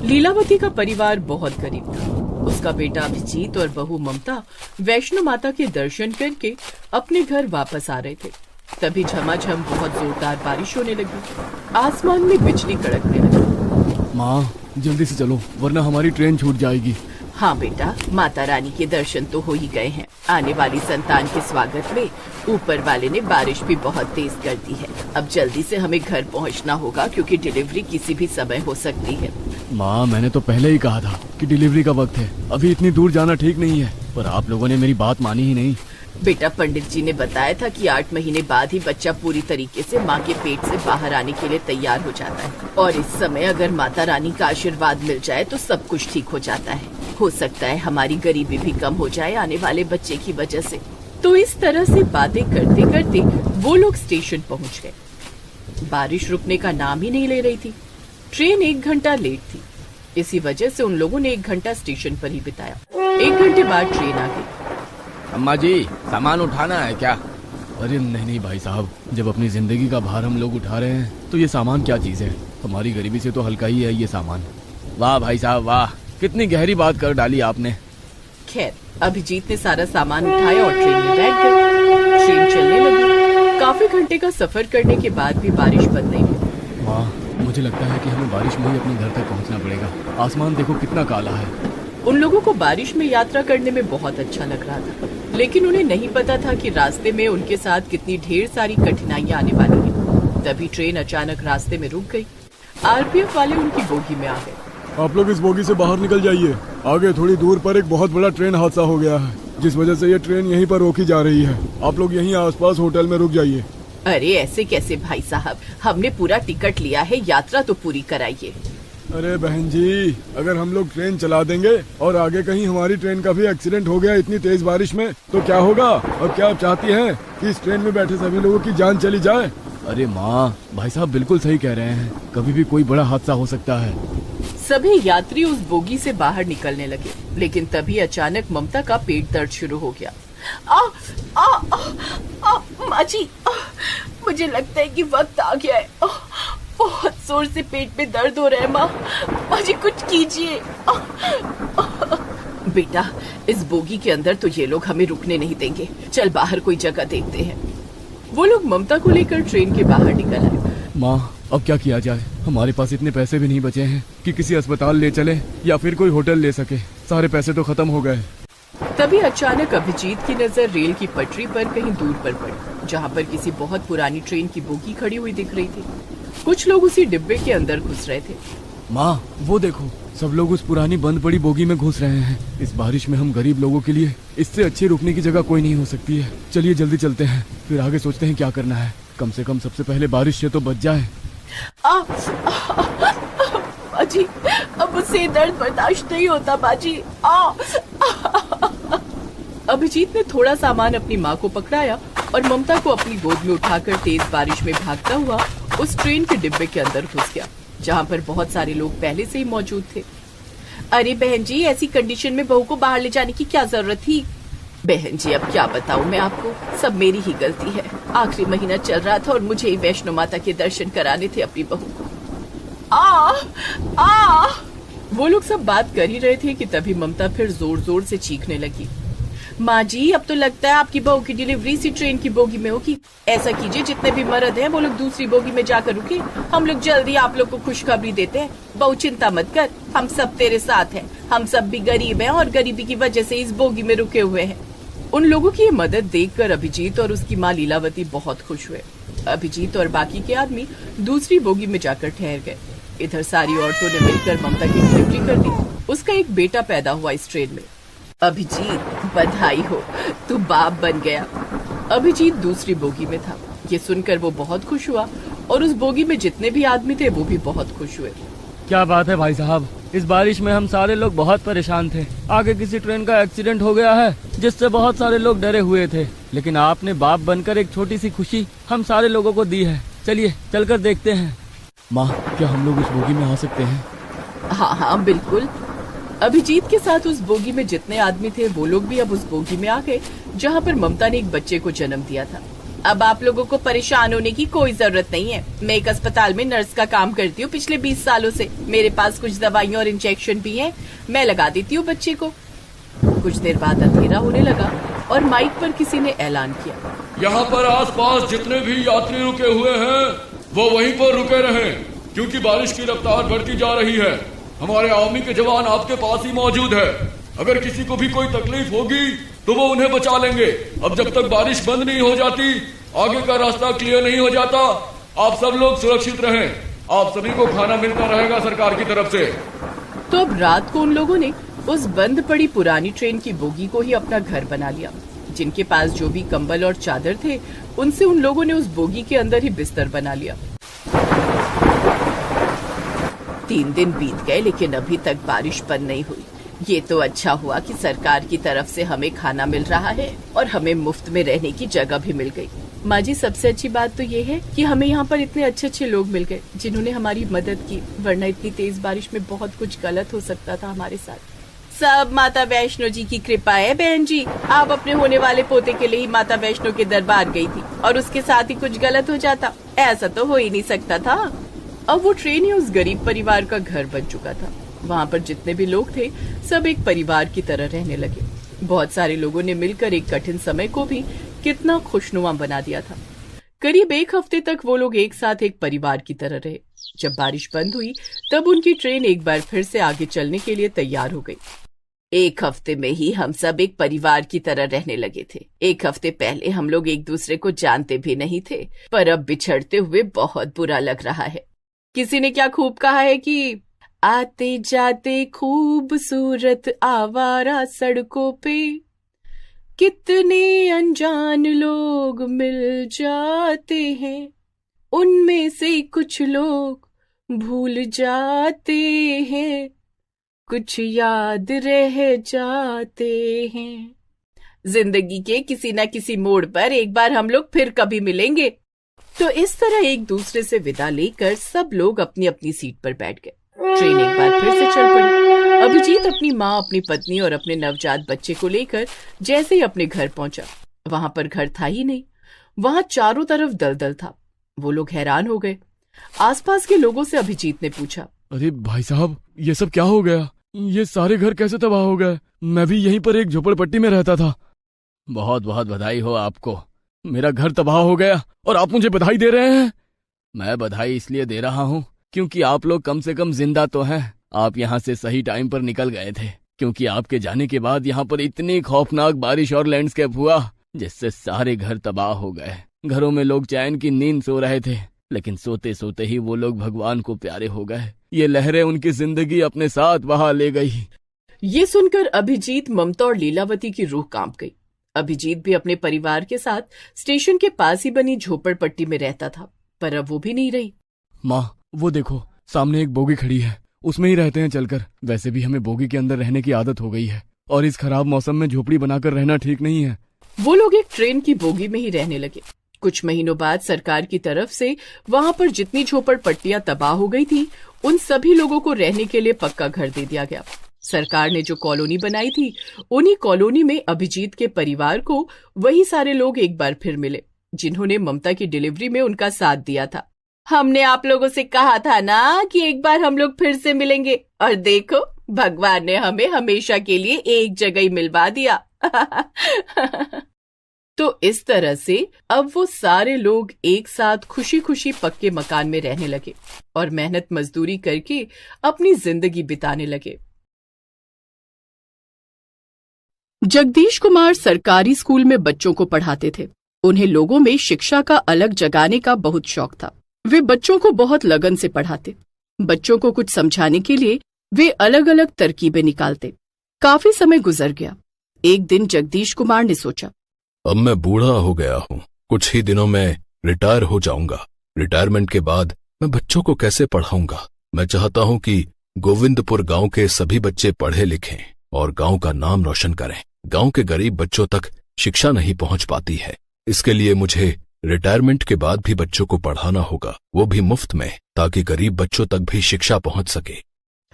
लीलावती का परिवार बहुत गरीब था। उसका बेटा अभिजीत और बहू ममता वैष्णो माता के दर्शन करके अपने घर वापस आ रहे थे। तभी झमाझम बहुत जोरदार बारिश होने लगी। आसमान में बिजली कड़कने लगी। माँ, जल्दी से चलो वरना हमारी ट्रेन छूट जाएगी। हाँ बेटा, माता रानी के दर्शन तो हो ही गए हैं। आने वाली संतान के स्वागत में ऊपर वाले ने बारिश भी बहुत तेज कर दी है। अब जल्दी से हमें घर पहुंचना होगा क्योंकि डिलीवरी किसी भी समय हो सकती है। माँ, मैंने तो पहले ही कहा था कि डिलीवरी का वक्त है, अभी इतनी दूर जाना ठीक नहीं है, पर आप लोगों ने मेरी बात मानी ही नहीं। बेटा, पंडित जी ने बताया था कि 8 महीने बाद ही बच्चा पूरी तरीके से माँ के पेट से बाहर आने के लिए तैयार हो जाता है और इस समय अगर माता रानी का आशीर्वाद मिल जाए तो सब कुछ ठीक हो जाता है। हो सकता है हमारी गरीबी भी कम हो जाए आने वाले बच्चे की वजह से। तो इस तरह से बातें करते करते वो लोग स्टेशन पहुँच गए। बारिश रुकने का नाम ही नहीं ले रही थी। ट्रेन 1 घंटा लेट थी। इसी वजह से उन लोगों ने 1 घंटा स्टेशन पर ही बिताया। 1 घंटे बाद ट्रेन आ गई। अम्मा जी, सामान उठाना है क्या? अरे नहीं भाई साहब, जब अपनी जिंदगी का भार हम लोग उठा रहे हैं तो ये सामान क्या चीज है। हमारी गरीबी से तो हल्का ही है ये सामान। वाह भाई साहब वाह, कितनी गहरी बात कर डाली आपने। खैर, अभिजीत ने सारा सामान उठाया और ट्रेन में बैठ गए। ट्रेन चलने लगी। काफी घंटे का सफर करने के बाद भी बारिश बंद नहीं हुई। माँ, मुझे लगता है कि हमें बारिश में ही अपने घर तक पहुँचना पड़ेगा। आसमान देखो कितना काला है। उन लोगों को बारिश में यात्रा करने में बहुत अच्छा लग रहा था, लेकिन उन्हें नहीं पता था कि रास्ते में उनके साथ कितनी ढेर सारी कठिनाइयां आने वाली हैं। तभी ट्रेन अचानक रास्ते में रुक गई। आरपीएफ वाले उनकी बोगी में आ गए। आप लोग इस बोगी से बाहर निकल जाइए। आगे थोड़ी दूर पर एक बहुत बड़ा ट्रेन हादसा हो गया है, जिस वजह से ये ट्रेन यहीं पर रोकी जा रही है। आप लोग यहीं आसपास होटल में रुक जाइए। अरे ऐसे कैसे भाई साहब, हमने पूरा टिकट लिया है, यात्रा तो पूरी कराइए। अरे बहन जी, अगर हम लोग ट्रेन चला देंगे और आगे कहीं हमारी ट्रेन का भी एक्सीडेंट हो गया इतनी तेज बारिश में तो क्या होगा? और क्या आप चाहती हैं कि इस ट्रेन में बैठे सभी लोगों की जान चली जाए? अरे माँ, भाई साहब बिल्कुल सही कह रहे हैं, कभी भी कोई बड़ा हादसा हो सकता है। सभी यात्री उस बोगी से बाहर निकलने लगे, लेकिन तभी अचानक ममता का पेट दर्द शुरू हो गया। माँ जी, मुझे लगता है कि वक्त आ गया है। बहुत जोर से पेट में दर्द हो रहा है। माँ जी कुछ कीजिए। बेटा, इस बोगी के अंदर तो ये लोग हमें रुकने नहीं देंगे। चल बाहर कोई जगह देखते हैं। वो लोग ममता को लेकर ट्रेन के बाहर निकल आए। माँ, अब क्या किया जाए? हमारे पास इतने पैसे भी नहीं बचे हैं कि किसी अस्पताल ले चले या फिर कोई होटल ले सके। सारे पैसे तो खत्म हो गए। तभी अचानक अभिजीत की नजर रेल की पटरी पर कहीं दूर पर पड़ी, जहाँ पर किसी बहुत पुरानी ट्रेन की बोगी खड़ी हुई दिख रही थी। कुछ लोग उसी डिब्बे के अंदर घुस रहे थे। माँ, वो देखो, सब लोग उस पुरानी बंद पड़ी बोगी में घुस रहे हैं। इस बारिश में हम गरीब लोगों के लिए इससे अच्छी रुकने की जगह कोई नहीं हो सकती है। चलिए जल्दी चलते हैं, फिर आगे सोचते हैं क्या करना है। कम से कम सबसे पहले बारिश से तो बच जाए। बाजी, अब मुझसे दर्द बर्दाश्त नहीं होता बाजी। अभिजीत ने थोड़ा सामान अपनी माँ को पकड़ाया और ममता को अपनी गोद में उठाकर तेज बारिश में भागता हुआ उस ट्रेन के डिब्बे के अंदर घुस गया, जहाँ पर बहुत सारे लोग पहले से ही मौजूद थे। अरे बहन जी, ऐसी कंडीशन में बहू को बाहर ले जाने की क्या जरूरत थी? बहन जी, अब क्या बताऊं मैं आपको, सब मेरी ही गलती है। आखिरी महीना चल रहा था और मुझे ही वैष्णो माता के दर्शन कराने थे अपनी बहू को। वो लोग सब बात कर ही रहे थे कि तभी ममता फिर जोर जोर से चीखने लगी। माँ जी, अब तो लगता है आपकी बहू की डिलीवरी इसी ट्रेन की बोगी में होगी। ऐसा कीजिए, जितने भी मर्द हैं वो लोग दूसरी बोगी में जाकर रुके। हम लोग जल्दी आप लोग को खुशखबरी देते हैं। बहू चिंता मत कर, हम सब तेरे साथ हैं। हम सब भी गरीब हैं और गरीबी की वजह से इस बोगी में रुके हुए हैं। उन लोगों की ये मदद देखकर अभिजीत और उसकी माँ लीलावती बहुत खुश हुए। अभिजीत और बाकी के आदमी दूसरी बोगी में जाकर ठहर गए। इधर सारी औरतों ने मिलकर ममता की डिलीवरी कर दी। उसका एक बेटा पैदा हुआ इस ट्रेन में। अभिजीत, बधाई हो, तू बाप बन गया। अभिजीत दूसरी बोगी में था। ये सुनकर वो बहुत खुश हुआ और उस बोगी में जितने भी आदमी थे वो भी बहुत खुश हुए। क्या बात है भाई साहब, इस बारिश में हम सारे लोग बहुत परेशान थे। आगे किसी ट्रेन का एक्सीडेंट हो गया है जिससे बहुत सारे लोग डरे हुए थे, लेकिन आपने बाप बनकर एक छोटी सी खुशी हम सारे लोगों को दी है। चलिए चलकर देखते हैं। माँ, क्या हम लोग उस बोगी में आ सकते हैं? हाँ हाँ बिल्कुल। अभिजीत के साथ उस बोगी में जितने आदमी थे वो लोग भी अब उस बोगी में आ गए जहाँ पर ममता ने एक बच्चे को जन्म दिया था। अब आप लोगों को परेशान होने की कोई जरूरत नहीं है। मैं एक अस्पताल में नर्स का काम करती हूँ पिछले 20 सालों से। मेरे पास कुछ दवाइयाँ और इंजेक्शन भी हैं। मैं लगा देती हूँ बच्चे को। कुछ देर बाद अंधेरा होने लगा और माइक पर किसी ने ऐलान किया, यहाँ पर आसपास जितने भी यात्री रुके हुए हैं वो वहीं पर रुके रहें, क्योंकि बारिश की रफ्तार बढ़ती जा रही है। हमारे आर्मी के जवान आपके पास ही मौजूद है। अगर किसी को भी कोई तकलीफ होगी तो वो उन्हें बचा लेंगे। अब जब तक बारिश बंद नहीं हो जाती, आगे का रास्ता क्लियर नहीं हो जाता, आप सब लोग सुरक्षित रहें। आप सभी को खाना मिलता रहेगा सरकार की तरफ से। तो अब रात को उन लोगों ने उस बंद पड़ी पुरानी ट्रेन की बोगी को ही अपना घर बना लिया। जिनके पास जो भी कंबल और चादर थे, उनसे उन लोगों ने उस बोगी के अंदर ही बिस्तर बना लिया। 3 दिन बीत गए लेकिन अभी तक बारिश बंद नहीं हुई। ये तो अच्छा हुआ कि सरकार की तरफ से हमें खाना मिल रहा है और हमें मुफ्त में रहने की जगह भी मिल गई। माँ जी, सबसे अच्छी बात तो ये है कि हमें यहाँ पर इतने अच्छे अच्छे लोग मिल गए जिन्होंने हमारी मदद की, वरना इतनी तेज बारिश में बहुत कुछ गलत हो सकता था हमारे साथ। सब माता वैष्णो जी की कृपा है बहन जी। आप अपने होने वाले पोते के लिए ही माता वैष्णो के दरबार गई थी और उसके साथ ही कुछ गलत हो जाता, ऐसा तो हो ही नहीं सकता था। अब वो ट्रेन ही उस गरीब परिवार का घर बन चुका था। वहाँ पर जितने भी लोग थे सब एक परिवार की तरह रहने लगे। बहुत सारे लोगों ने मिलकर एक कठिन समय को भी कितना खुशनुमा बना दिया था। करीब 1 हफ्ते तक वो लोग एक साथ एक परिवार की तरह रहे। जब बारिश बंद हुई तब उनकी ट्रेन एक बार फिर से आगे चलने के लिए तैयार हो गई। 1 हफ्ते में ही हम सब एक परिवार की तरह रहने लगे थे। 1 हफ्ते पहले हम लोग एक दूसरे को जानते भी नहीं थे, पर अब बिछड़ते हुए बहुत बुरा लग रहा है। किसी ने क्या खूब कहा है कि आते जाते खूबसूरत आवारा सड़कों पे कितने अनजान लोग मिल जाते हैं, उनमें से कुछ लोग भूल जाते हैं, कुछ याद रह जाते हैं। जिंदगी के किसी न किसी मोड़ पर एक बार हम लोग फिर कभी मिलेंगे। तो इस तरह एक दूसरे से विदा लेकर सब लोग अपनी अपनी सीट पर बैठ गए। ट्रेन एक बार फिर से चल पड़ी। अभिजीत अपनी माँ, अपनी पत्नी और अपने नवजात बच्चे को लेकर जैसे ही अपने घर पहुंचा, वहां पर घर था ही नहीं। वहां चारों तरफ दलदल था। वो लोग हैरान हो गए। आसपास के लोगों से अभिजीत ने पूछा, अरे भाई साहब, ये सब क्या हो गया? ये सारे घर कैसे तबाह हो गए? मैं भी यहीं पर एक झोपड़पट्टी में रहता था। बहुत बहुत बधाई हो आपको। मेरा घर तबाह हो गया और आप मुझे बधाई दे रहे हैं? मैं बधाई इसलिए दे रहा हूँ क्योंकि आप लोग कम से कम जिंदा तो हैं। आप यहाँ से सही टाइम पर निकल गए थे, क्योंकि आपके जाने के बाद यहाँ पर इतनी खौफनाक बारिश और लैंडस्केप हुआ जिससे सारे घर तबाह हो गए। घरों में लोग चैन की नींद सो रहे थे, लेकिन सोते सोते ही वो लोग भगवान को प्यारे हो गए। ये लहरें उनकी जिंदगी अपने साथ बहा ले गई। ये सुनकर अभिजीत, ममता और लीलावती की रूह कांप गई। अभिजीत भी अपने परिवार के साथ स्टेशन के पास ही बनी झोपड़पट्टी में रहता था, पर अब वो भी नहीं रही। माँ, वो देखो, सामने एक बोगी खड़ी है। उसमें ही रहते हैं चलकर। वैसे भी हमें बोगी के अंदर रहने की आदत हो गई है और इस खराब मौसम में झोपड़ी बनाकर रहना ठीक नहीं है। वो लोग एक ट्रेन की बोगी में ही रहने लगे। कुछ महीनों बाद सरकार की तरफ से वहां पर जितनी झोपड़पट्टियां तबाह हो गई थी, उन सभी लोगों को रहने के लिए पक्का घर दे दिया गया। सरकार ने जो कॉलोनी बनाई थी, उन्हीं कॉलोनी में अभिजीत के परिवार को वही सारे लोग एक बार फिर मिले जिन्होंने ममता की डिलीवरी में उनका साथ दिया था। हमने आप लोगों से कहा था ना कि एक बार हम लोग फिर से मिलेंगे, और देखो भगवान ने हमें हमेशा के लिए एक जगह ही मिलवा दिया। तो इस तरह से अब वो सारे लोग एक साथ खुशी खुशी पक्के मकान में रहने लगे और मेहनत मजदूरी करके अपनी जिंदगी बिताने लगे। जगदीश कुमार सरकारी स्कूल में बच्चों को पढ़ाते थे। उन्हें लोगों में शिक्षा का अलग जगाने का बहुत शौक था। वे बच्चों को बहुत लगन से पढ़ाते। बच्चों को कुछ समझाने के लिए वे अलग अलग तरकीबें निकालते। काफी समय गुजर गया। एक दिन जगदीश कुमार ने सोचा, अब मैं बूढ़ा हो गया हूँ, कुछ ही दिनों में रिटायर हो जाऊंगा। रिटायरमेंट के बाद मैं बच्चों को कैसे पढ़ाऊंगा? मैं चाहता हूँ कि गोविंदपुर गांव के सभी बच्चे पढ़े लिखें और गांव का नाम रोशन करें। गांव के गरीब बच्चों तक शिक्षा नहीं पहुंच पाती है। इसके लिए मुझे रिटायरमेंट के बाद भी बच्चों को पढ़ाना होगा, वो भी मुफ्त में, ताकि गरीब बच्चों तक भी शिक्षा पहुंच सके।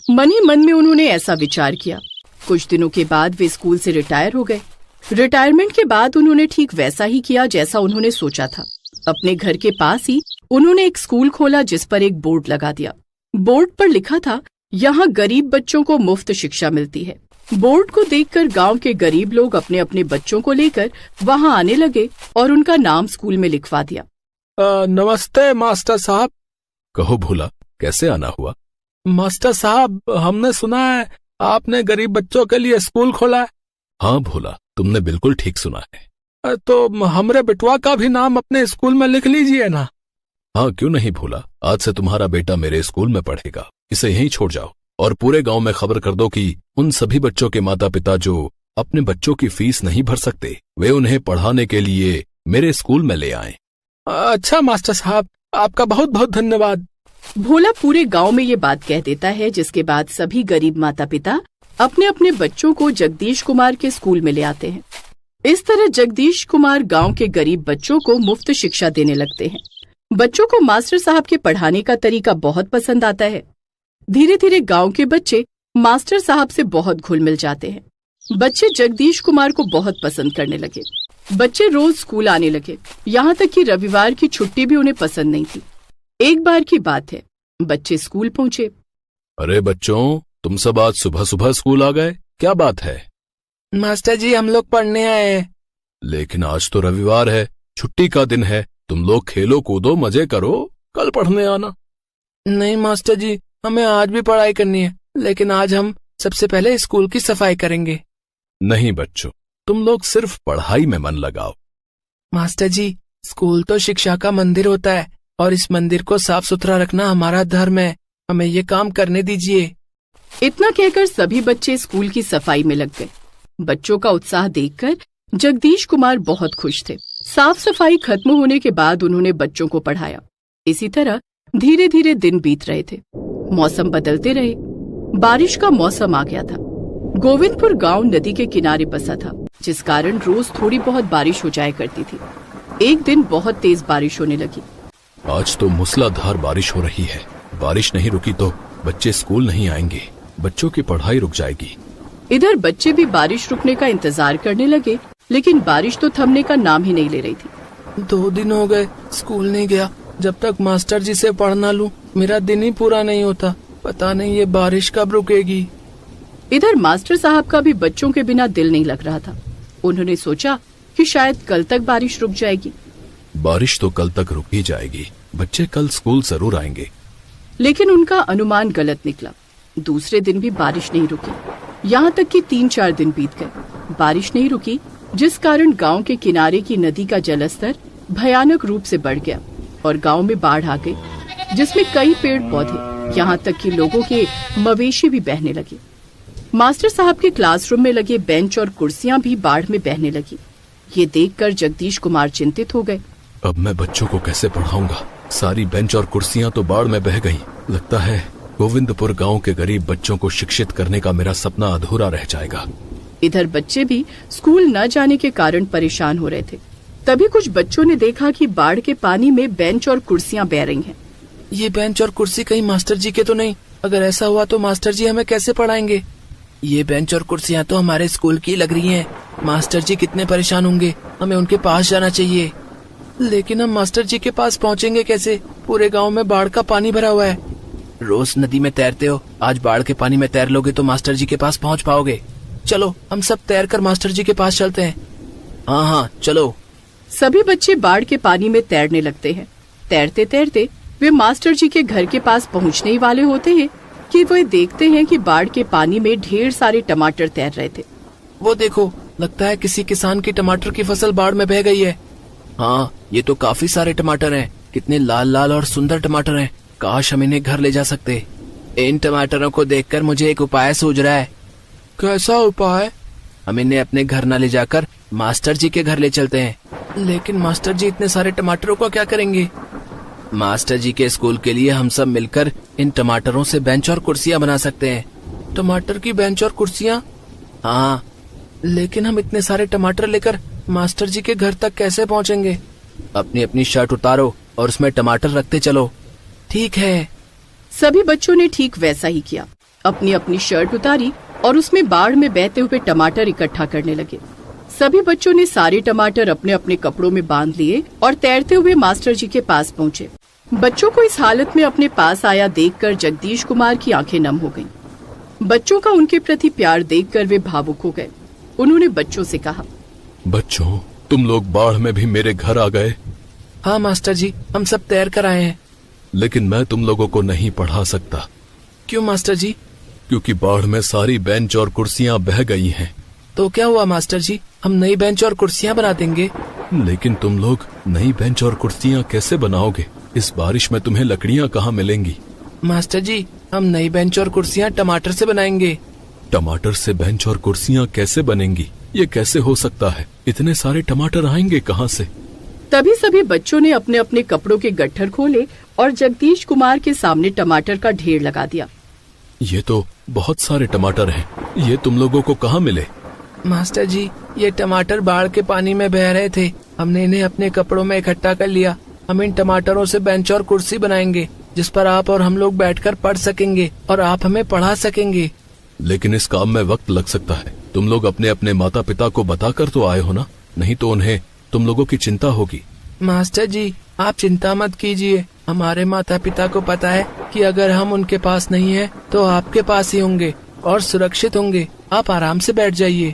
मन ही मन में उन्होंने ऐसा विचार किया। कुछ दिनों के बाद वे स्कूल से रिटायर हो गए। रिटायरमेंट के बाद उन्होंने ठीक वैसा ही किया जैसा उन्होंने सोचा था। अपने घर के पास ही उन्होंने एक स्कूल खोला जिस पर एक बोर्ड लगा दिया। बोर्ड पर लिखा था, यहाँ गरीब बच्चों को मुफ्त शिक्षा मिलती है। बोर्ड को देखकर गांव के गरीब लोग अपने अपने बच्चों को लेकर वहां आने लगे और उनका नाम स्कूल में लिखवा दिया। नमस्ते मास्टर साहब। कहो भोला, कैसे आना हुआ? मास्टर साहब, हमने सुना है आपने गरीब बच्चों के लिए स्कूल खोला है। हाँ भोला, तुमने बिल्कुल ठीक सुना है। तो हमरे बिटवा का भी नाम अपने स्कूल में लिख लीजिए ना। हाँ, क्यों नहीं भोला, आज से तुम्हारा बेटा मेरे स्कूल में पढ़ेगा। इसे यहीं छोड़ जाओ और पूरे गांव में खबर कर दो कि उन सभी बच्चों के माता पिता जो अपने बच्चों की फीस नहीं भर सकते, वे उन्हें पढ़ाने के लिए मेरे स्कूल में ले आएं। अच्छा मास्टर साहब, आपका बहुत बहुत धन्यवाद। भोला पूरे गांव में ये बात कह देता है, जिसके बाद सभी गरीब माता पिता अपने अपने बच्चों को जगदीश कुमार के स्कूल में ले आते हैं। इस तरह जगदीश कुमार गांव के गरीब बच्चों को मुफ्त शिक्षा देने लगते हैं। बच्चों को मास्टर साहब के पढ़ाने का तरीका बहुत पसंद आता है। धीरे धीरे गांव के बच्चे मास्टर साहब से बहुत घुल मिल जाते हैं। बच्चे जगदीश कुमार को बहुत पसंद करने लगे। बच्चे रोज स्कूल आने लगे, यहाँ तक कि रविवार की छुट्टी भी उन्हें पसंद नहीं थी। एक बार की बात है, बच्चे स्कूल पहुँचे। अरे बच्चों, तुम सब आज सुबह सुबह स्कूल आ गए, क्या बात है? मास्टर जी, हम लोग पढ़ने आए हैं। लेकिन आज तो रविवार है, छुट्टी का दिन है। तुम लोग खेलो कूदो, मजे करो, कल पढ़ने आना। नहीं मास्टर जी, हमें आज भी पढ़ाई करनी है, लेकिन आज हम सबसे पहले स्कूल की सफाई करेंगे। नहीं बच्चों, तुम लोग सिर्फ पढ़ाई में मन लगाओ। मास्टर जी, स्कूल तो शिक्षा का मंदिर होता है और इस मंदिर को साफ सुथरा रखना हमारा धर्म है। हमें ये काम करने दीजिए। इतना कहकर सभी बच्चे स्कूल की सफाई में लग गए। बच्चों का उत्साह देखकर जगदीश कुमार बहुत खुश थे। साफ सफाई खत्म होने के बाद उन्होंने बच्चों को पढ़ाया। इसी तरह धीरे धीरे दिन बीत रहे थे। मौसम बदलते रहे। बारिश का मौसम आ गया था। गोविंदपुर गांव नदी के किनारे बसा था, जिस कारण रोज थोड़ी बहुत बारिश हो जाया करती थी। एक दिन बहुत तेज बारिश होने लगी। आज तो मूसलाधार बारिश हो रही है। बारिश नहीं रुकी तो बच्चे स्कूल नहीं आएंगे, बच्चों की पढ़ाई रुक जाएगी। इधर बच्चे भी बारिश रुकने का इंतजार करने लगे, लेकिन बारिश तो थमने का नाम ही नहीं ले रही थी। 2 दिन हो गए स्कूल नहीं गया। जब तक मास्टर जी से पढ़ ना लूं, मेरा दिन ही पूरा नहीं होता। पता नहीं ये बारिश कब रुकेगी। इधर मास्टर साहब का भी बच्चों के बिना दिल नहीं लग रहा था। उन्होंने सोचा कि शायद कल तक बारिश रुक जाएगी। बारिश तो कल तक रुक ही जाएगी, बच्चे कल स्कूल जरूर आएंगे। लेकिन उनका अनुमान गलत निकला। दूसरे दिन भी बारिश नहीं रुकी। यहाँ तक कि 3-4 दिन बीत गए। बारिश नहीं रुकी, जिस कारण गांव के किनारे की नदी का जलस्तर भयानक रूप से बढ़ गया और गांव में बाढ़ आ गई, जिसमें कई पेड़ पौधे, यहाँ तक कि लोगों के मवेशी भी बहने लगे। मास्टर साहब के क्लासरूम में लगे बेंच और कुर्सियां भी बाढ़ में बहने लगी। ये देखकर जगदीश कुमार चिंतित हो गए। अब मैं बच्चों को कैसे पढ़ाऊंगा? सारी बेंच और कुर्सियां तो बाढ़ में बह गईं। लगता है गोविंदपुर गांव के गरीब बच्चों को शिक्षित करने का मेरा सपना अधूरा रह जाएगा। इधर बच्चे भी स्कूल न जाने के कारण परेशान हो रहे थे। तभी कुछ बच्चों ने देखा कि बाढ़ के पानी में बेंच और कुर्सियां बह रही हैं। ये बेंच और कुर्सी कहीं मास्टर जी के तो नहीं? अगर ऐसा हुआ तो मास्टर जी हमें कैसे पढ़ाएंगे? ये बेंच और कुर्सियां तो हमारे स्कूल की लग रही हैं। मास्टर जी कितने परेशान होंगे, हमें उनके पास जाना चाहिए। लेकिन हम मास्टर जी के पास पहुंचेंगे कैसे? पूरे गांव में बाढ़ का पानी भरा हुआ है। रोज नदी में तैरते हो, आज बाढ़ के पानी में तैर लोगे तो मास्टर जी के पास पहुंच पाओगे। चलो हम सब तैर कर मास्टर जी के पास चलते हैं। हाँ, चलो। सभी बच्चे बाढ़ के पानी में तैरने लगते हैं। तैरते तैरते वे मास्टर जी के घर के पास पहुंचने ही वाले होते हैं कि वे देखते हैं कि बाढ़ के पानी में ढेर सारे टमाटर तैर रहे थे। वो देखो, लगता है किसी किसान की टमाटर की फसल बाढ़ में बह गई है। हाँ, ये तो काफी सारे टमाटर हैं। कितने लाल लाल और सुंदर टमाटर हैं। काश हम इन्हें घर ले जा सकते। इन टमाटरों को देखकर मुझे एक उपाय सूझ रहा है। कैसा उपाय? हम इन्हें अपने घर न ले जाकर मास्टर जी के घर ले चलते हैं। लेकिन मास्टर जी इतने सारे टमाटरों का क्या करेंगे? मास्टर जी के स्कूल के लिए हम सब मिलकर इन टमाटरों से बेंच और कुर्सियां बना सकते हैं। टमाटर की बेंच और कुर्सियां? हाँ, लेकिन हम इतने सारे टमाटर लेकर मास्टर जी के घर तक कैसे पहुंचेंगे? अपनी अपनी शर्ट उतारो और उसमें टमाटर रखते चलो। ठीक है। सभी बच्चों ने ठीक वैसा ही किया। अपनी अपनी शर्ट उतारी और उसमें बाढ़ में बहते हुए टमाटर इकट्ठा करने लगे। सभी बच्चों ने सारे टमाटर अपने अपने कपड़ों में बांध लिए और तैरते हुए मास्टर जी के पास पहुँचे। बच्चों को इस हालत में अपने पास आया देखकर जगदीश कुमार की आंखें नम हो गईं। बच्चों का उनके प्रति प्यार देखकर वे भावुक हो गए। उन्होंने बच्चों से कहा, बच्चों, तुम लोग बाढ़ में भी मेरे घर आ गए। हाँ मास्टर जी, हम सब तैर कर आए हैं। लेकिन मैं तुम लोगों को नहीं पढ़ा सकता। क्यों मास्टर जी? क्योंकि बाढ़ में सारी बेंच और कुर्सियां बह गई हैं। तो क्या हुआ मास्टर जी, हम नई बेंच और कुर्सियां बना देंगे। लेकिन तुम लोग नई बेंच और कुर्सियां कैसे बनाओगे? इस बारिश में तुम्हें लकड़ियां कहाँ मिलेंगी? मास्टर जी, हम नई बेंच और कुर्सियां टमाटर से बनाएंगे। टमाटर से बेंच और कुर्सियां कैसे बनेंगी? ये कैसे हो सकता है? इतने सारे टमाटर आएंगे कहाँ से? तभी सभी बच्चों ने अपने अपने कपड़ों के गट्ठर खोले और जगदीश कुमार के सामने टमाटर का ढेर लगा दिया। ये तो बहुत सारे टमाटर हैं। ये तुम लोगों को कहाँ मिले? मास्टर जी, ये टमाटर बाढ़ के पानी में बह रहे थे। हमने इन्हें अपने कपड़ों में इकट्ठा कर लिया। हम इन टमाटरों से बेंच और कुर्सी बनाएंगे, जिस पर आप और हम लोग बैठकर पढ़ सकेंगे और आप हमें पढ़ा सकेंगे। लेकिन इस काम में वक्त लग सकता है। तुम लोग अपने अपने माता पिता को बताकर तो आए हो ना, नहीं तो उन्हें तुम लोगों की चिंता होगी। मास्टर जी, आप चिंता मत कीजिए। हमारे माता पिता को पता है कि अगर हम उनके पास नहीं है तो आपके पास ही होंगे और सुरक्षित होंगे। आप आराम से बैठ जाइए।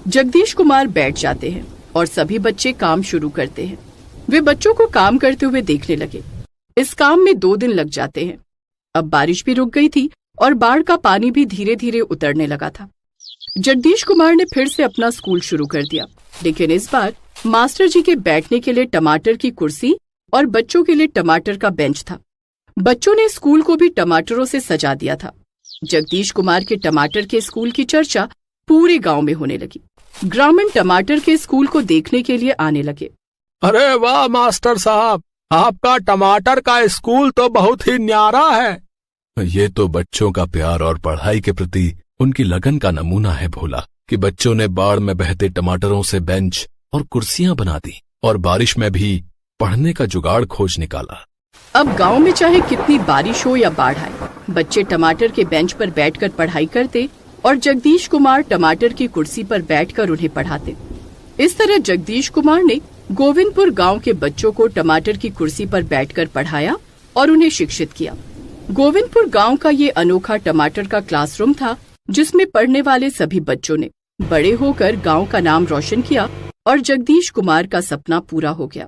जगदीश कुमार बैठ जाते हैं और सभी बच्चे काम शुरू करते हैं। वे बच्चों को काम करते हुए देखने लगे। इस काम में 2 दिन लग जाते हैं। अब बारिश भी रुक गई थी और बाढ़ का पानी भी धीरे धीरे उतरने लगा था। जगदीश कुमार ने फिर से अपना स्कूल शुरू कर दिया, लेकिन इस बार मास्टर जी के बैठने के लिए टमाटर की कुर्सी और बच्चों के लिए टमाटर का बेंच था। बच्चों ने स्कूल को भी टमाटरों से सजा दिया था। जगदीश कुमार के टमाटर के स्कूल की चर्चा पूरे गांव में होने लगी। ग्रामीण टमाटर के स्कूल को देखने के लिए आने लगे। अरे वाह मास्टर साहब, आपका टमाटर का स्कूल तो बहुत ही न्यारा है। ये तो बच्चों का प्यार और पढ़ाई के प्रति उनकी लगन का नमूना है भोला, कि बच्चों ने बाढ़ में बहते टमाटरों से बेंच और कुर्सियां बना दी और बारिश में भी पढ़ने का जुगाड़ खोज निकाला। अब गांव में चाहे कितनी बारिश हो या बाढ़ आए, बच्चे टमाटर के बेंच पर बैठकर पढ़ाई करते और जगदीश कुमार टमाटर की कुर्सी पर बैठकर उन्हें पढ़ाते। इस तरह जगदीश कुमार ने गोविंदपुर गांव के बच्चों को टमाटर की कुर्सी पर बैठकर पढ़ाया और उन्हें शिक्षित किया। गोविंदपुर गांव का ये अनोखा टमाटर का क्लासरूम था, जिसमें पढ़ने वाले सभी बच्चों ने बड़े होकर गांव का नाम रोशन किया और जगदीश कुमार का सपना पूरा हो गया।